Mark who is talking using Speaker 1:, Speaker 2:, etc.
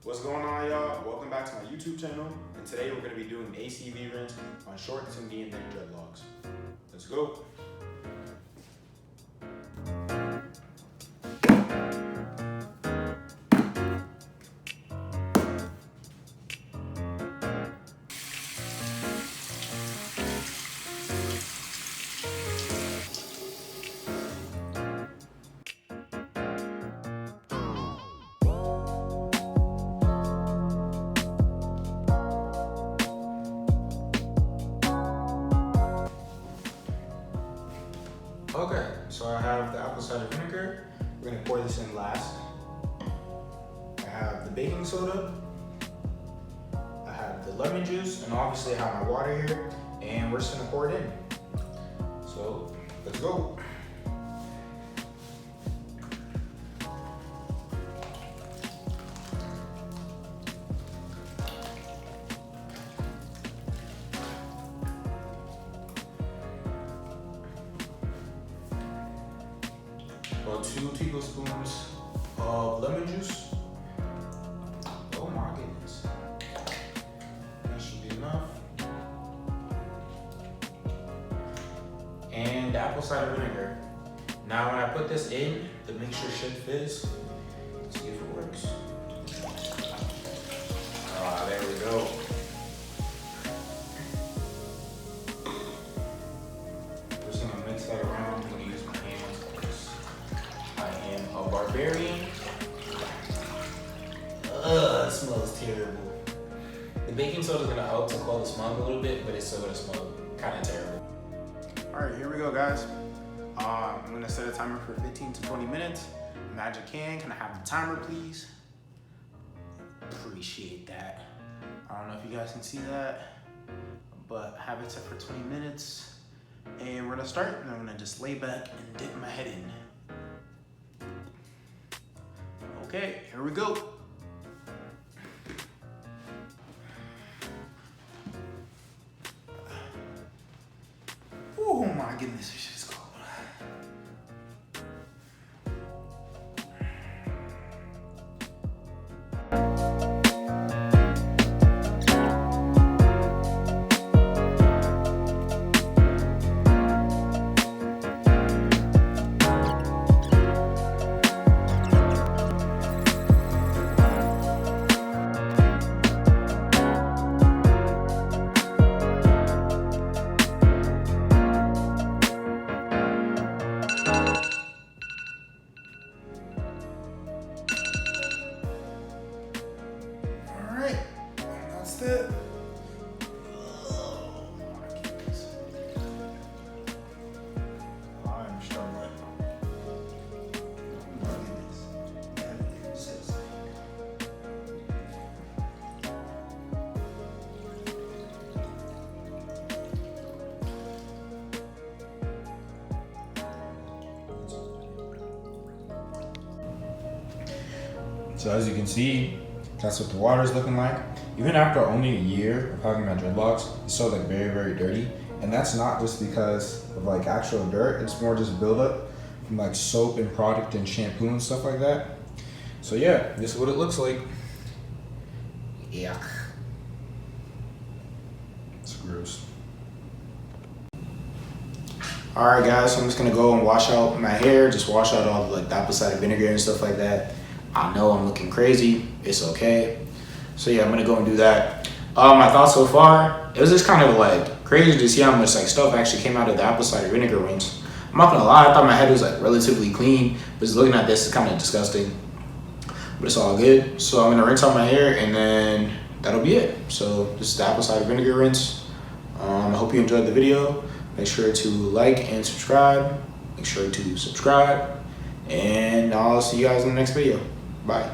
Speaker 1: What's going on, y'all? Welcome back to my YouTube channel, and today we're going to be doing an ACV rinse on shorts and V and then dreadlocks. Let's go. Okay, so I have the apple cider vinegar. We're gonna pour this in last. I have the baking soda. I have the lemon juice, and obviously I have my water here, and we're just gonna pour it in. So, let's go. About 2 tablespoons of lemon juice. Oh my goodness. That should be enough. And the apple cider vinegar. Now when I put this in, the mixture should fizz. Let's see if it works. Ah, there we go. I'm just gonna mix that around. I'm gonna use my hands. I am a barbarian. It smells terrible. The baking soda is gonna help to quell the smell a little bit, but it's still gonna smell kind of terrible. All right, here we go, guys. I'm gonna set a timer for 15 to 20 minutes. Magic can I have the timer, please? Appreciate that. I don't know if you guys can see that, but I have it set for 20 minutes. And we're gonna start, and I'm gonna just lay back and dip my head in. Okay, here we go. Oh my goodness, this shit is cold. That's it. Oh my goodness. I'm struggling. Oh my goodness. That is just So as you can see, that's what the water is looking like. Even after only a year of having my dreadlocks, it's still like very, very dirty. And that's not just because of like actual dirt, it's more just buildup from like soap and product and shampoo and stuff like that. So yeah, this is what it looks like. Yuck. It's gross. All right guys, so I'm just gonna go and wash out my hair, just wash out all the like apple cider vinegar and stuff like that. I know I'm looking crazy, it's okay. So yeah, I'm gonna go and do that. My thoughts so far, it was just kind of like crazy to see how much like stuff actually came out of the apple cider vinegar rinse. I'm not gonna lie, I thought my head was like relatively clean, but just looking at this is kind of disgusting. But it's all good. So I'm gonna rinse out my hair and then that'll be it. So this is the apple cider vinegar rinse. I hope you enjoyed the video. Make sure to like and subscribe. Make sure to subscribe. And I'll see you guys in the next video. Bye.